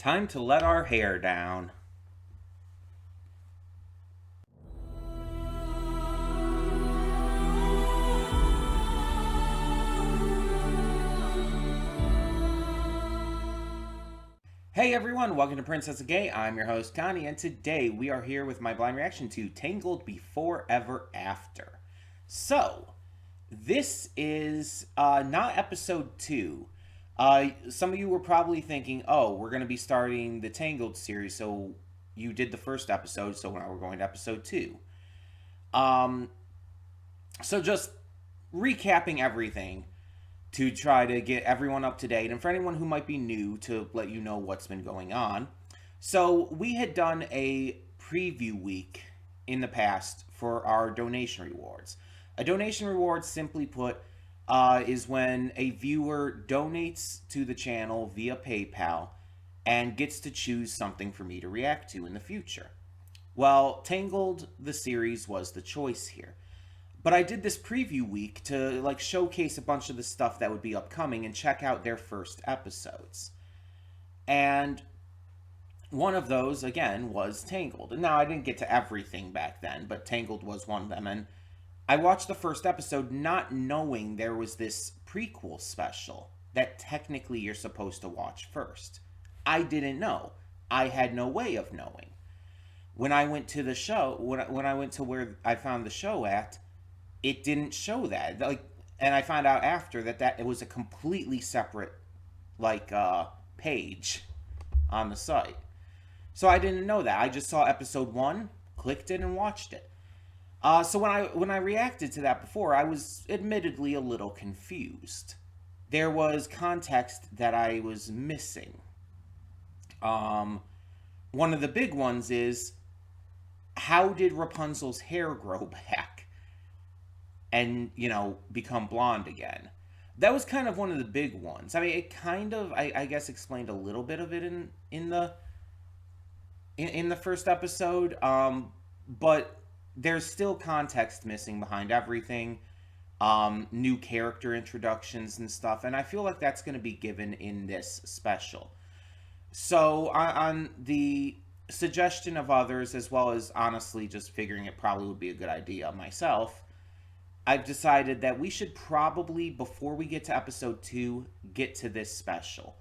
Time to let our hair down. Hey everyone, welcome to Princess of Gay. I'm your host Connie, and today we are here with my blind reaction to Tangled Before Ever After. So, this is not episode 2. Some of you were probably thinking, oh, we're going to be starting the Tangled series, so you did the first episode, so now we're going to episode 2. Um, so just recapping everything to try to get everyone up to date, and for anyone who might be new, to let you know what's been going on. So we had done a preview week in the past for our donation rewards. A donation reward, simply put, is when a viewer donates to the channel via PayPal and gets to choose something for me to react to in the future. Well, Tangled, the series, was the choice here. But I did this preview week to showcase a bunch of the stuff that would be upcoming and check out their first episodes. And one of those, again, was Tangled. And now I didn't get to everything back then, but Tangled was one of them. And I watched the first episode not knowing there was this prequel special that technically you're supposed to watch first. I didn't know. I had no way of knowing. When I went to the show, when I went to where I found the show at, it didn't show that. And I found out after that it was a completely separate page on the site. So I didn't know that. I just saw episode 1, clicked it, and watched it. So when I reacted to that before, I was admittedly a little confused. There was context that I was missing. One of the big ones is, how did Rapunzel's hair grow back and, become blonde again? That was kind of one of the big ones. I mean, it kind of, I guess, explained a little bit of it in the first episode, but there's still context missing behind everything, new character introductions and stuff, and I feel like that's going to be given in this special. So, on the suggestion of others, as well as honestly just figuring it probably would be a good idea myself, I've decided that we should probably, before we get to episode 2, get to this special.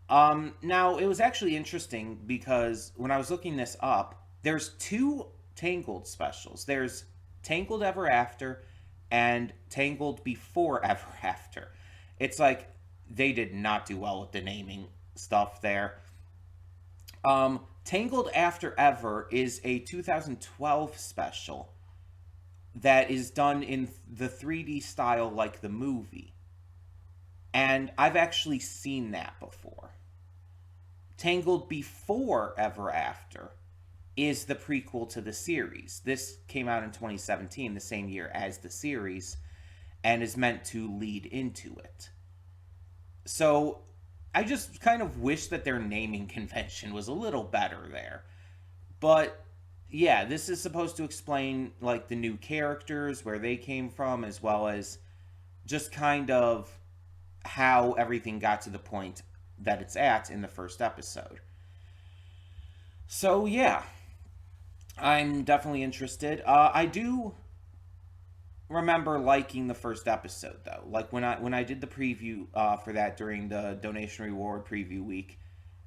Now, it was actually interesting because when I was looking this up, there's 2 Tangled specials. There's Tangled Ever After and Tangled Before Ever After. It's like they did not do well with the naming stuff there. Tangled After Ever is a 2012 special that is done in the 3D style like the movie. And I've actually seen that before. Tangled Before Ever After is the prequel to the series. This came out in 2017, the same year as the series, and is meant to lead into it. So I just kind of wish that their naming convention was a little better there. But yeah, this is supposed to explain the new characters, where they came from, as well as just kind of how everything got to the point that it's at in the first episode. So yeah, I'm definitely interested. I do remember liking the first episode though. Like when I did the preview for that during the donation reward preview week,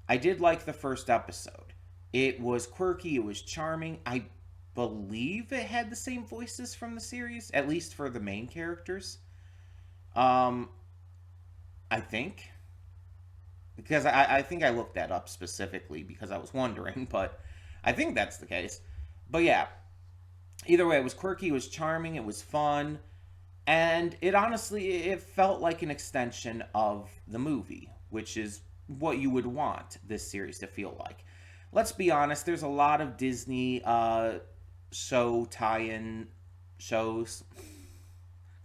I did like the first episode. It was quirky, it was charming. I believe it had the same voices from the series, at least for the main characters. I think. Because I think I looked that up specifically because I was wondering, but I think that's the case. But yeah, either way, it was quirky, it was charming, it was fun, and it felt like an extension of the movie, which is what you would want this series to feel like. Let's be honest, there's a lot of Disney show tie-in shows.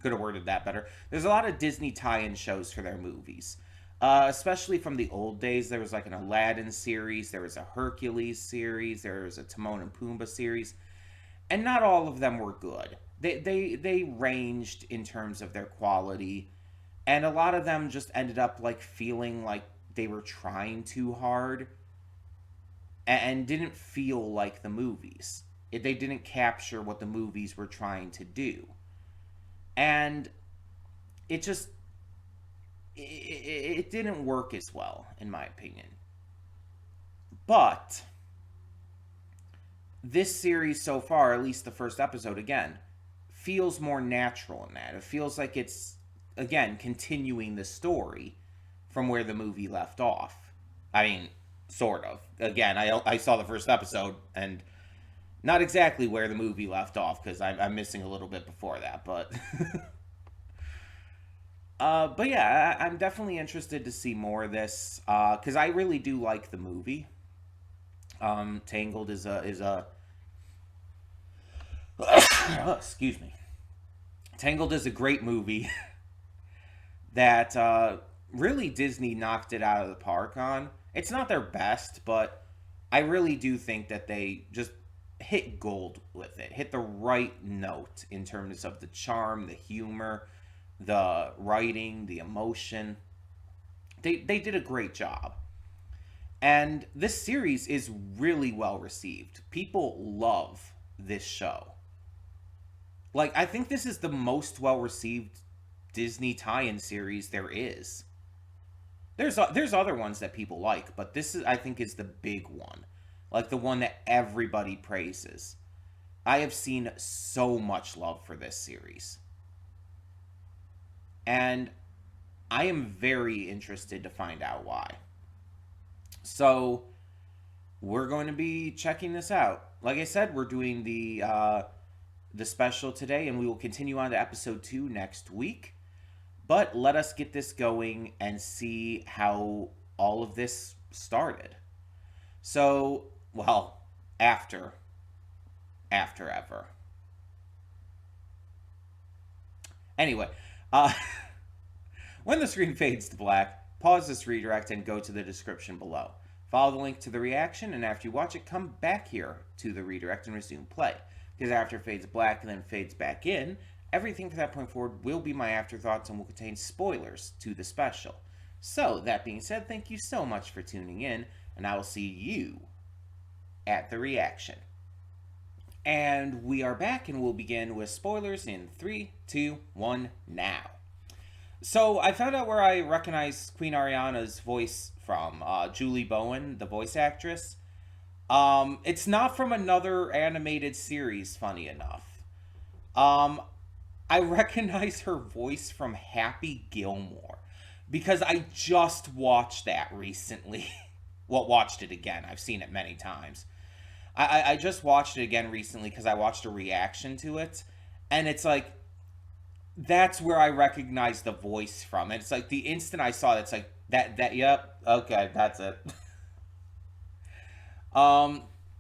Could have worded that better. There's a lot of Disney tie-in shows for their movies. Especially from the old days. There was an Aladdin series, there was a Hercules series, there was a Timon and Pumbaa series, and not all of them were good. They ranged in terms of their quality, and a lot of them just ended up feeling like they were trying too hard and didn't feel like the movies. They didn't capture what the movies were trying to do. And it just it didn't work as well, in my opinion. But this series so far, at least the first episode again, feels more natural in that. It feels like it's, again, continuing the story from where the movie left off. I mean, sort of. Again, I saw the first episode and not exactly where the movie left off because I'm missing a little bit before that, but. But yeah, I'm definitely interested to see more of this because I really do like the movie. Tangled is a excuse me. Tangled is a great movie that really Disney knocked it out of the park on. It's not their best, but I really do think that they just hit gold with it, hit the right note in terms of the charm, the humor, the writing, the emotion. They did a great job. And this series is really well received. People love this show. Like, I think this is the most well received Disney tie-in series there is. There's other ones that people like, but this is, I think, is the big one. Like the one that everybody praises. I have seen so much love for this series. And I am very interested to find out why. So, we're going to be checking this out. Like I said, we're doing the special today, and we will continue on to episode 2 next week. But let us get this going and see how all of this started. So, well, after ever. Anyway, when the screen fades to black, pause this redirect and go to the description below. Follow the link to the reaction, and after you watch it, come back here to the redirect and resume play. Because after it fades black and then fades back in, everything from that point forward will be my afterthoughts and will contain spoilers to the special. So, that being said, thank you so much for tuning in, and I will see you at the reaction. And we are back, and we'll begin with spoilers in 3, 2, 1, now. So, I found out where I recognize Queen Ariana's voice from, Julie Bowen, the voice actress. It's not from another animated series, funny enough. I recognize her voice from Happy Gilmore because I just watched that recently. Well, watched it again. I've seen it many times. I just watched it again recently because I watched a reaction to it, and it's like that's where I recognize the voice from. And it's like the instant I saw it, it's like yep, okay, that's it.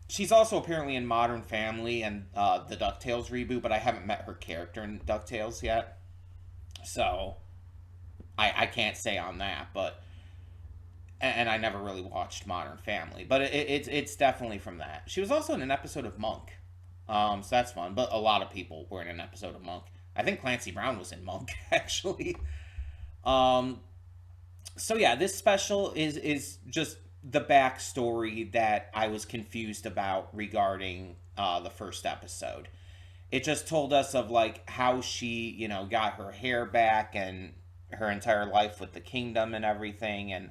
She's also apparently in Modern Family and the DuckTales reboot, but I haven't met her character in DuckTales yet. So, I can't say on that, but... And I never really watched Modern Family, but it's definitely from that. She was also in an episode of Monk, so that's fun, but a lot of people were in an episode of Monk. I think Clancy Brown was in Monk, actually. So yeah, this special is just the backstory that I was confused about regarding the first episode. It just told us of like how she, got her hair back and her entire life with the kingdom and everything and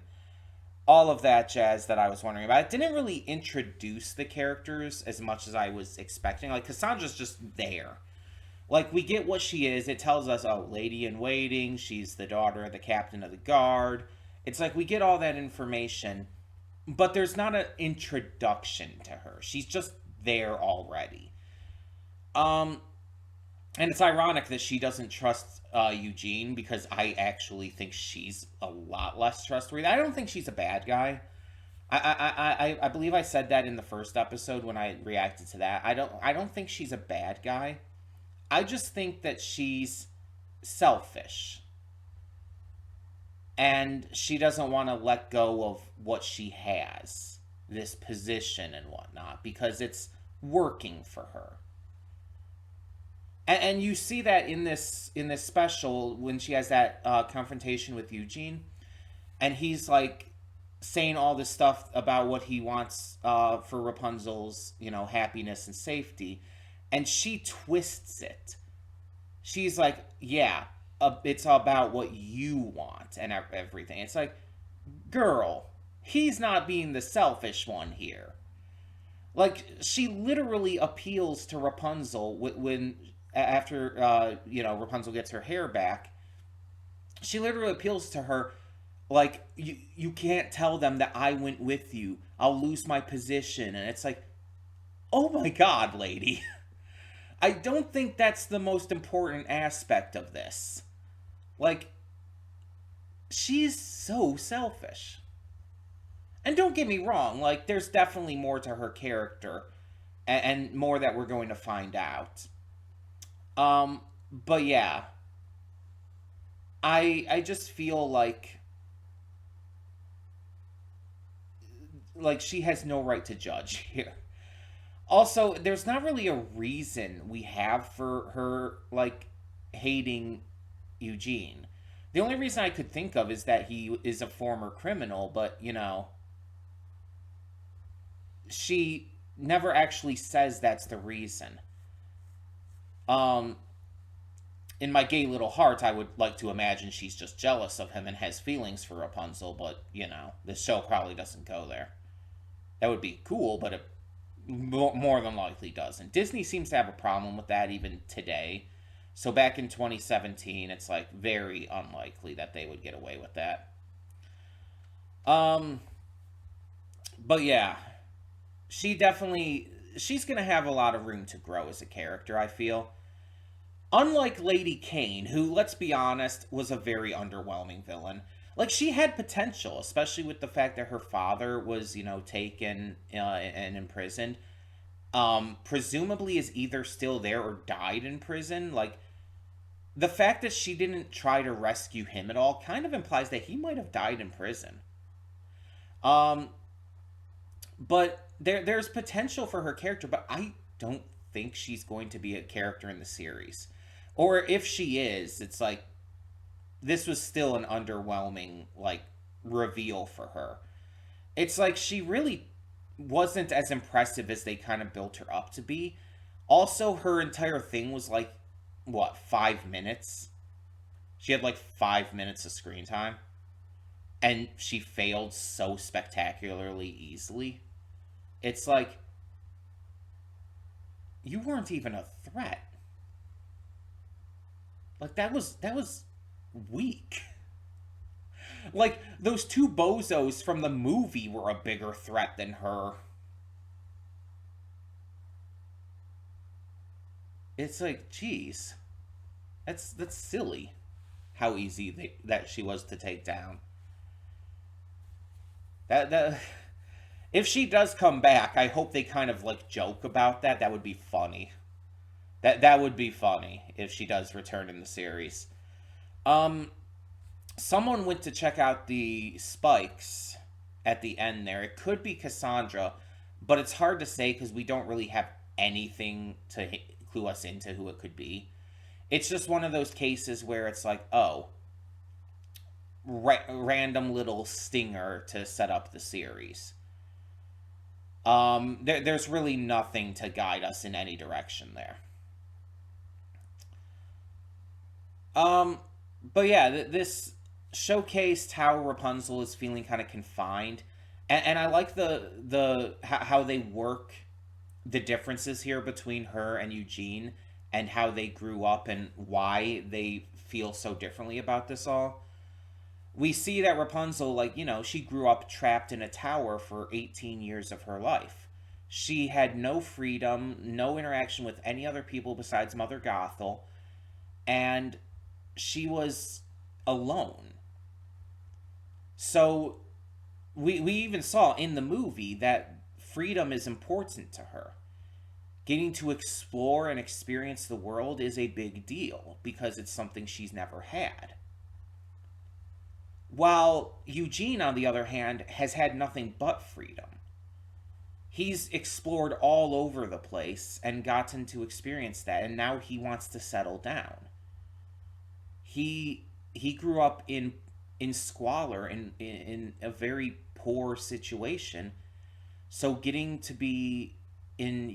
all of that jazz that I was wondering about. It didn't really introduce the characters as much as I was expecting. Like Cassandra's just there. Like we get what she is. It tells us, oh, lady in waiting. She's the daughter of the captain of the guard. It's like we get all that information. But there's not an introduction to her. She's just there already. And it's ironic that she doesn't trust Eugene because I actually think she's a lot less trustworthy. I don't think she's a bad guy. I believe I said that in the first episode when I reacted to that. I don't think she's a bad guy. I just think that she's selfish. And she doesn't want to let go of what she has, this position and whatnot, because it's working for her. And you see that in this special when she has that confrontation with Eugene, and he's like saying all this stuff about what he wants for Rapunzel's, happiness and safety, and she twists it. She's like, yeah, it's about what you want and everything. It's like, girl, he's not being the selfish one here. Like, she literally appeals to Rapunzel when after Rapunzel gets her hair back. She literally appeals to her like, you can't tell them that I went with you. I'll lose my position. And it's like, oh my god, lady. I don't think that's the most important aspect of this. Like, she's so selfish. And don't get me wrong, like, there's definitely more to her character, and more that we're going to find out. But yeah, I just feel like she has no right to judge here. Also, there's not really a reason we have for her like hating Eugene. The only reason I could think of is that he is a former criminal, but she never actually says that's the reason. Um, in my gay little heart, I would like to imagine she's just jealous of him and has feelings for Rapunzel, but the show probably doesn't go there. That would be cool, but it more than likely doesn't. Disney seems to have a problem with that even today. So back in 2017, it's like very unlikely that they would get away with that. Um, but yeah, she's gonna have a lot of room to grow as a character, I feel. Unlike Lady Kane, who, let's be honest, was a very underwhelming villain. Like, she had potential, especially with the fact that her father was, taken and imprisoned. Presumably is either still there or died in prison. Like, the fact that she didn't try to rescue him at all kind of implies that he might have died in prison. Um, but there's potential for her character, but I don't think she's going to be a character in the series. Or if she is, it's like this was still an underwhelming like reveal for her. It's like she really wasn't as impressive as they kind of built her up to be. Also, her entire thing was like what, 5 minutes? She had like 5 minutes of screen time, and she failed so spectacularly easily. It's like you weren't even a threat. Like that was weak. Like those two bozos from the movie were a bigger threat than her. It's like, geez, that's silly. How easy that she was to take down. That if she does come back, I hope they kind of like joke about that. That would be funny. That would be funny if she does return in the series. Um, Someone went to check out the spikes at the end there. It could be Cassandra, but it's hard to say because we don't really have anything to clue us into who it could be. It's just one of those cases where it's like, oh, random little stinger to set up the series. There's really nothing to guide us in any direction there. Um, but yeah, this showcased how Rapunzel is feeling kind of confined, and I like how they work the differences here between her and Eugene, and how they grew up and why they feel so differently about this all. We see that Rapunzel, like, she grew up trapped in a tower for 18 years of her life. She had no freedom, no interaction with any other people besides Mother Gothel, and she was alone. So we even saw in the movie that freedom is important to her. Getting to explore and experience the world is a big deal because it's something she's never had. While Eugene, on the other hand, has had nothing but freedom. He's explored all over the place and gotten to experience that, and now he wants to settle down. He grew up in squalor in a very poor situation. So getting to be in,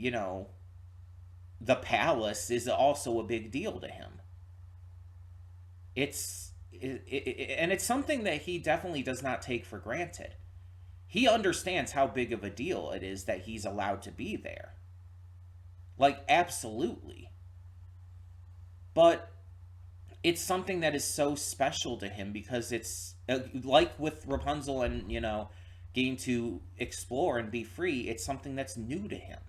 the palace is also a big deal to him. And it's something that he definitely does not take for granted. He understands how big of a deal it is that he's allowed to be there. Like, absolutely. But it's something that is so special to him because it's like with Rapunzel and, getting to explore and be free, it's something that's new to him.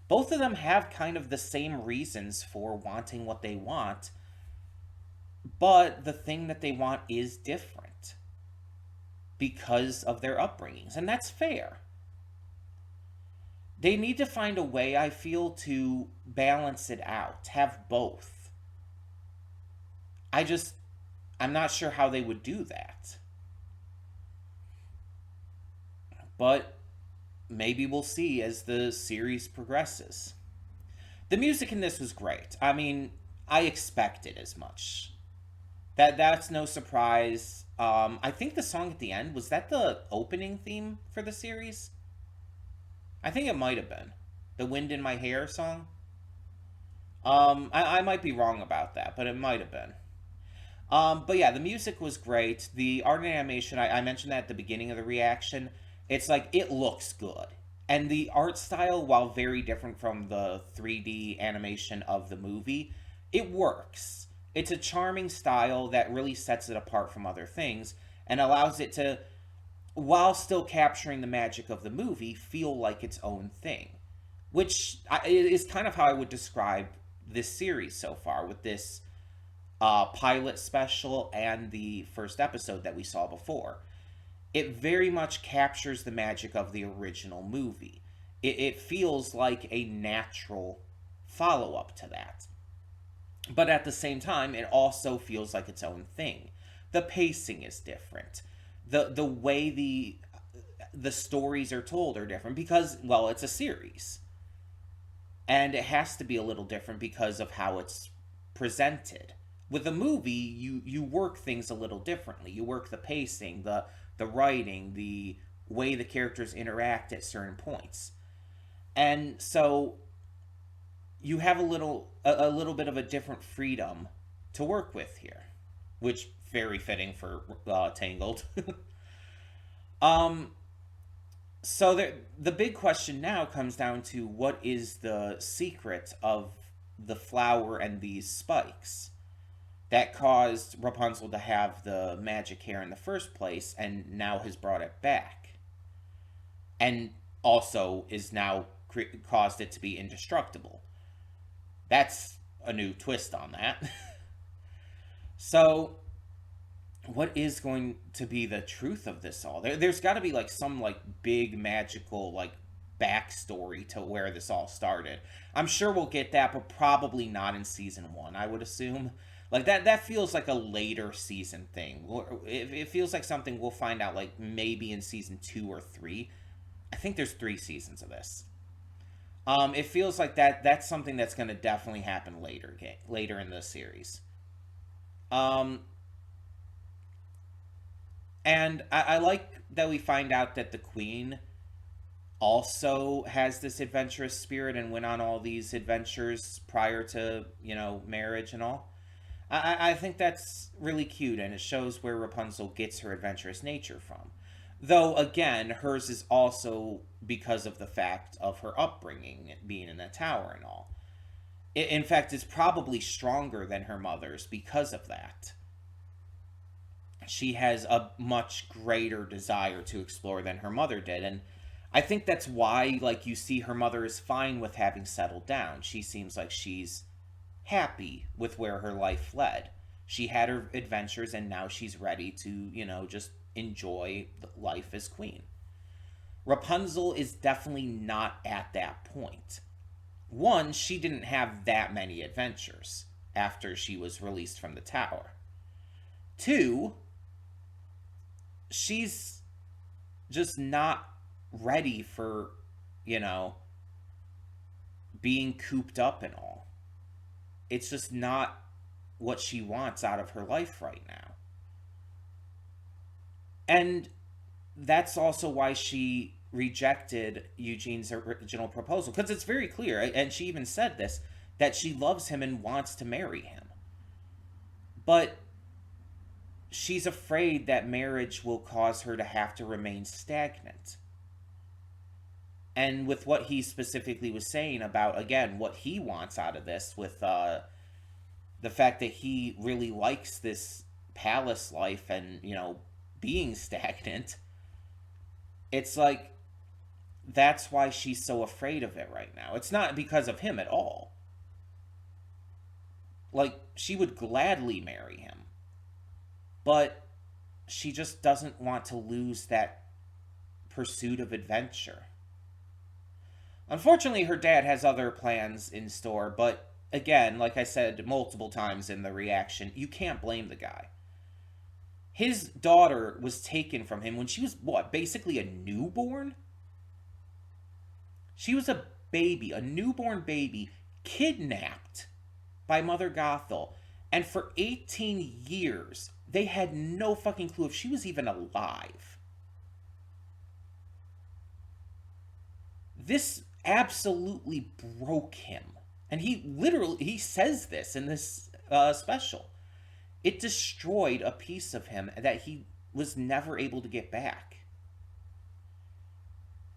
Both of them have kind of the same reasons for wanting what they want, but the thing that they want is different because of their upbringings, and that's fair. They need to find a way, I feel, to balance it out, have both. I just, I'm not sure how they would do that. But maybe we'll see as the series progresses. The music in this was great. I mean, I expected as much. That's no surprise. I think the song at the end was that the opening theme for the series. I think it might have been the "Wind in My Hair" song. I might be wrong about that, but it might have been. But yeah, the music was great. The art and animation, I mentioned that at the beginning of the reaction. It's like, it looks good. And the art style, while very different from the 3D animation of the movie, it works. It's a charming style that really sets it apart from other things and allows it to, while still capturing the magic of the movie, feel like its own thing. Which is kind of how I would describe this series so far, with this pilot special and the first episode that we saw before. It very much captures the magic of the original movie. It feels like a natural follow up to that. But at the same time, it also feels like its own thing. The pacing is different. The way the stories are told are different because, well, it's a series. And it has to be a little different because of how it's presented. With a movie, you work things a little differently. You work the pacing, the writing, the way the characters interact at certain points. And so you have a little bit of a different freedom to work with here, which very fitting for Tangled. um so the big question now comes down to, what is the secret of the flower and these spikes that caused Rapunzel to have the magic hair in the first place and now has brought it back. And also is now caused it to be indestructible. That's a new twist on that. So, what is going to be the truth of this all? There's got to be like some like big magical like backstory to where this all started. I'm sure we'll get that, but probably not in season one, I would assume. Like that feels like a later season thing. It feels like something we'll find out like maybe in season 2 or 3. I think there's 3 seasons of this. It feels like that's something that's going to definitely happen later in the series. Um, and I like that we find out that the queen also has this adventurous spirit and went on all these adventures prior to, marriage and all. I think that's really cute, and it shows where Rapunzel gets her adventurous nature from. Though, again, hers is also because of the fact of her upbringing, being in the tower and all. In fact, it's probably stronger than her mother's because of that. She has a much greater desire to explore than her mother did, and I think that's why, like, you see her mother is fine with having settled down. She seems like she's happy with where her life led. She had her adventures and now she's ready to, just enjoy life as queen. Rapunzel is definitely not at that point. One, she didn't have that many adventures after she was released from the tower. Two, she's just not ready for, you know, being cooped up and all. It's just not what she wants out of her life right now. And that's also why she rejected Eugene's original proposal, because it's very clear, and she even said this, that she loves him and wants to marry him. But she's afraid that marriage will cause her to have to remain stagnant. And with what he specifically was saying about, again, what he wants out of this, with the fact that he really likes this palace life and, being stagnant, it's like, that's why she's so afraid of it right now. It's not because of him at all. Like, she would gladly marry him, but she just doesn't want to lose that pursuit of adventure. Unfortunately, her dad has other plans in store, but again, like I said multiple times in the reaction, you can't blame the guy. His daughter was taken from him when she was, what, basically a newborn? She was a baby, a newborn baby, kidnapped by Mother Gothel. And for 18 years, they had no fucking clue if she was even alive. This absolutely broke him. And he says this in this special. It destroyed a piece of him that he was never able to get back.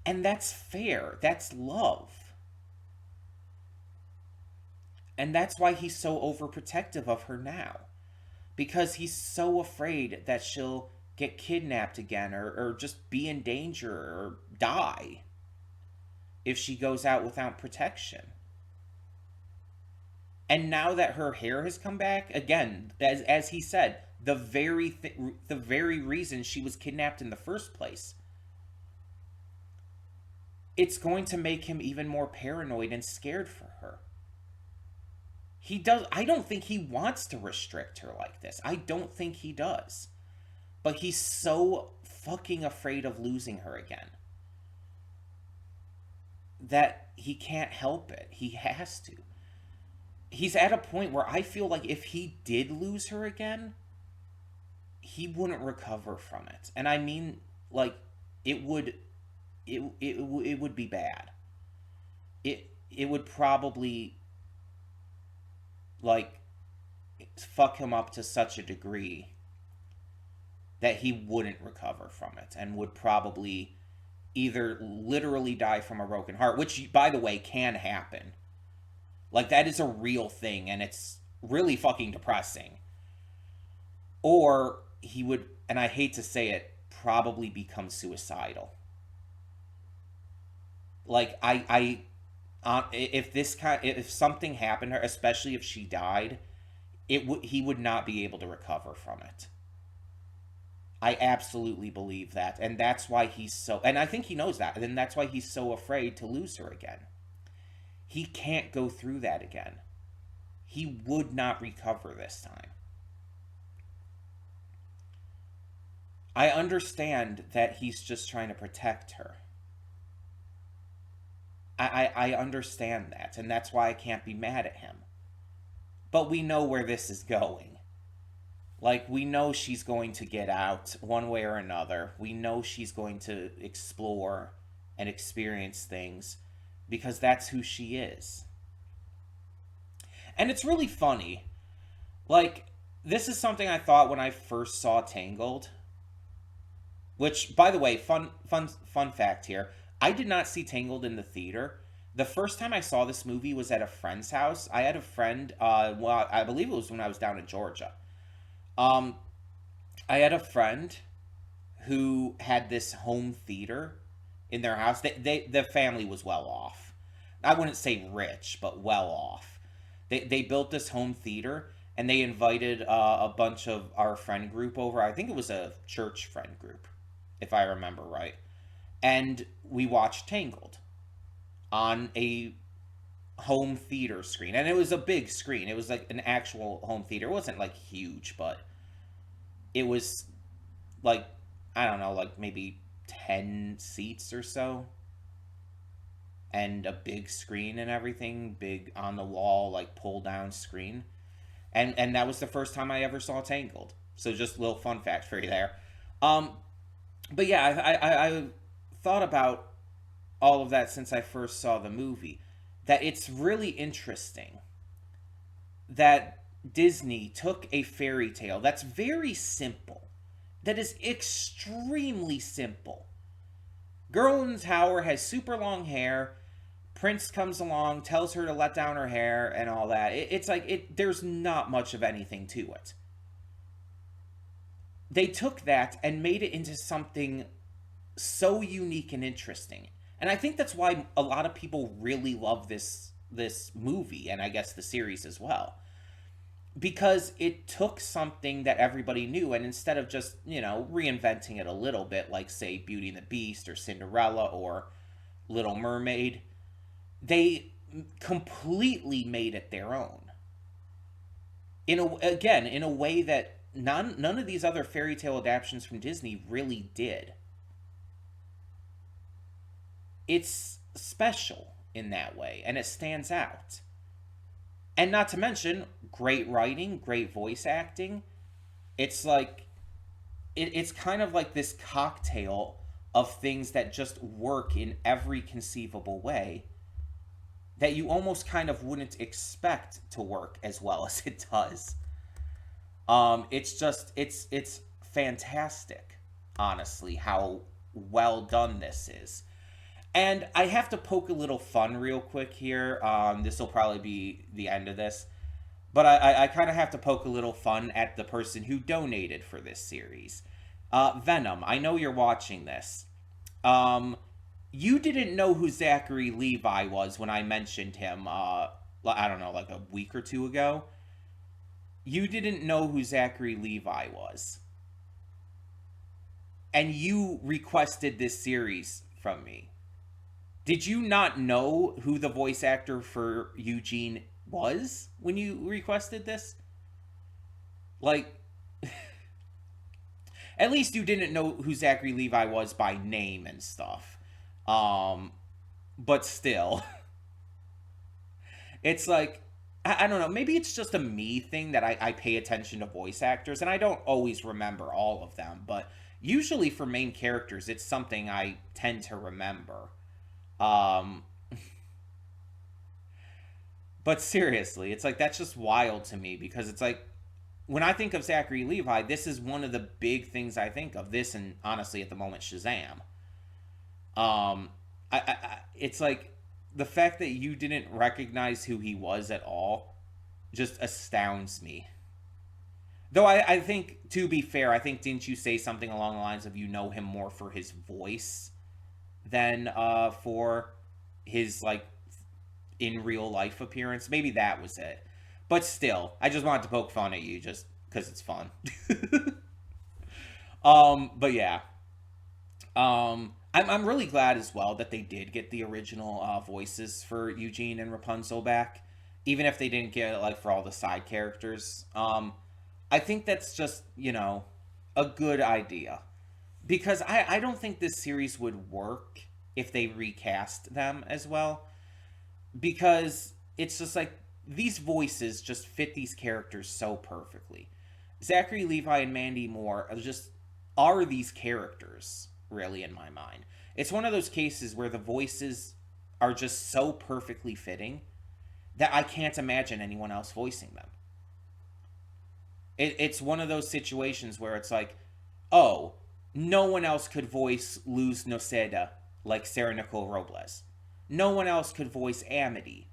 And that's fair. That's love. And that's why he's so overprotective of her now. Because he's so afraid that she'll get kidnapped again, or just be in danger or die if she goes out without protection. And now that her hair has come back, again, as he said, the very reason she was kidnapped in the first place, it's going to make him even more paranoid and scared for her. I don't think he wants to restrict her like this. I don't think he does. But he's so fucking afraid of losing her again that he can't help it. He has to. He's at a point where I feel like if he did lose her again, he wouldn't recover from it. And I mean, like, it would be bad. It would probably, like, fuck him up to such a degree that he wouldn't recover from it and would probably either literally die from a broken heart, which, by the way, can happen. Like, that is a real thing, and it's really fucking depressing. Or he would, and I hate to say it, probably become suicidal. Like, if something happened to her, especially if she died, he would not be able to recover from it. I absolutely believe that, and that's why and I think he knows that, and that's why he's so afraid to lose her again. He can't go through that again. He would not recover this time. I understand that he's just trying to protect her. I understand that, and that's why I can't be mad at him. But we know where this is going. Like, we know she's going to get out one way or another. We know she's going to explore and experience things because that's who she is. And it's really funny. Like, this is something I thought when I first saw Tangled. Which, by the way, fun fact here. I did not see Tangled in the theater. The first time I saw this movie was at a friend's house. I had a friend, I believe it was when I was down in Georgia. I had a friend who had this home theater in their house. The family was well off. I wouldn't say rich, but well off. They built this home theater, and they invited a bunch of our friend group over. I think it was a church friend group, if I remember right. And we watched Tangled on a home theater screen. And it was a big screen. It was like an actual home theater. It wasn't like huge, but it was like, I don't know, like maybe 10 seats or so. And a big screen and everything. Big on the wall, like pull down screen. And that was the first time I ever saw Tangled. So just a little fun fact for you there. But yeah, I thought about all of that since I first saw the movie. That it's really interesting that Disney took a fairy tale that's very simple, that is extremely simple. Girl in the tower has super long hair. Prince comes along, tells her to let down her hair and all that. It's like there's not much of anything to it. They took that and made it into something so unique and interesting. And I think that's why a lot of people really love this movie, and I guess the series as well, because it took something that everybody knew, and instead of just, reinventing it a little bit, like say Beauty and the Beast or Cinderella or Little Mermaid, they completely made it their own. In a way that none of these other fairy tale adaptations from Disney really did. It's special in that way, and it stands out. And not to mention, great writing, great voice acting. It's like it's kind of like this cocktail of things that just work in every conceivable way that you almost kind of wouldn't expect to work as well as it does. It's just it's fantastic, honestly, how well done this is. And I have to poke a little fun real quick here. This will probably be the end of this. But I kind of have to poke a little fun at the person who donated for this series. Venom, I know you're watching this. Um, you didn't know who Zachary Levi was when I mentioned him, I don't know, like a week or two ago. You didn't know who Zachary Levi was. And you requested this series from me. Did you not know who the voice actor for Eugene was when you requested this? Like, at least you didn't know who Zachary Levi was by name and stuff. Um, but still, it's like, I don't know. Maybe it's just a me thing that I pay attention to voice actors, and I don't always remember all of them. But usually for main characters, it's something I tend to remember. Um, but seriously, it's like that's just wild to me because it's like when I think of Zachary Levi, this is one of the big things I think of. This and honestly, at the moment, Shazam. It's like the fact that you didn't recognize who he was at all just astounds me. Though I think, to be fair, I think didn't you say something along the lines of you know him more for his voice than for his like in real life appearance? Maybe that was it. But still, I just wanted to poke fun at you just because it's fun. But yeah, I'm really glad as well that they did get the original voices for Eugene and Rapunzel back, even if they didn't get it like for all the side characters. I think that's just a good idea because I don't think this series would work if they recast them as well because it's just like these voices just fit these characters so perfectly. Zachary Levi and Mandy Moore are these characters really in my mind. It's one of those cases where the voices are just so perfectly fitting that I can't imagine anyone else voicing them. It's one of those situations where it's like, oh, no one else could voice Luz Noceda like Sarah Nicole Robles. No one else could voice Amity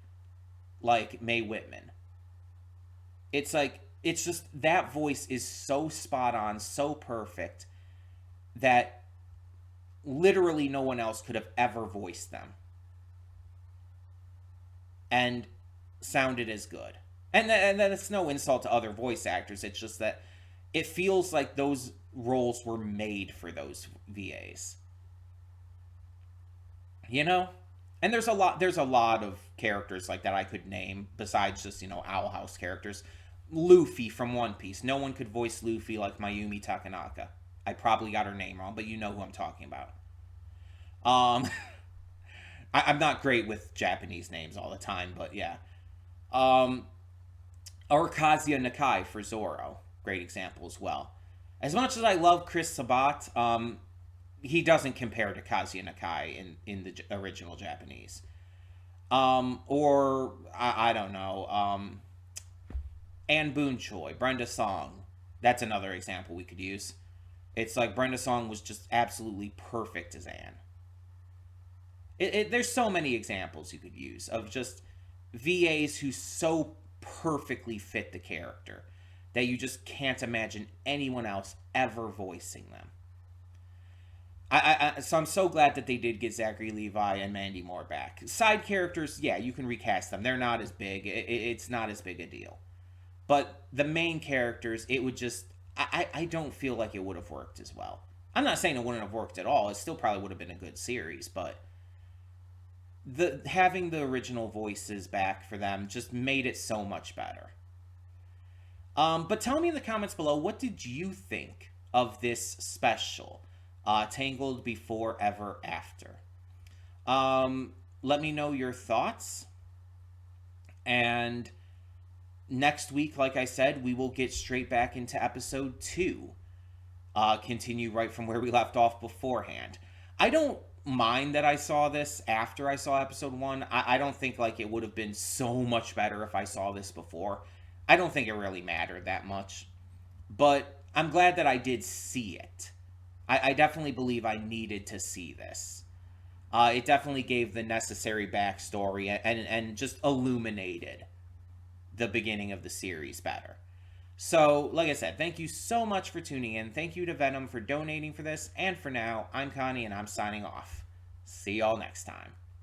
like Mae Whitman. It's like it's just that voice is so spot on, so perfect that literally no one else could have ever voiced them and sounded as good. And that's no insult to other voice actors. It's just that it feels like those roles were made for those VAs. You know? And there's a lot of characters like that I could name besides just, Owl House characters. Luffy from One Piece. No one could voice Luffy like Mayumi Takanaka. I probably got her name wrong, but you know who I'm talking about. Um, I'm not great with Japanese names all the time, but yeah. Um, or Kazuya Nakai for Zoro. Great example as well. As much as I love Chris Sabat, he doesn't compare to Kazuya Nakai in the original Japanese. Or I don't know. Anne Boon Choi, Brenda Song. That's another example we could use. It's like Brenda Song was just absolutely perfect as Anne. There's so many examples you could use of just VAs who so perfectly fit the character that you just can't imagine anyone else ever voicing them. So I'm so glad that they did get Zachary Levi and Mandy Moore back. Side characters, yeah, you can recast them. They're not as big. It's not as big a deal. But the main characters, it would just I don't feel like it would have worked as well. I'm not saying it wouldn't have worked at all. It still probably would have been a good series, but the having the original voices back for them just made it so much better. But tell me in the comments below, what did you think of this special, Tangled Before Ever After? Let me know your thoughts. And next week, like I said, we will get straight back into episode 2. Continue right from where we left off beforehand. I don't mind that I saw this after I saw episode 1. I don't think like it would have been so much better if I saw this before. I don't think it really mattered that much. But I'm glad that I did see it. I definitely believe I needed to see this. It definitely gave the necessary backstory and just illuminated the beginning of the series better. So, like I said, thank you so much for tuning in. Thank you to Venom for donating for this. And for now, I'm Connie and I'm signing off. See y'all next time.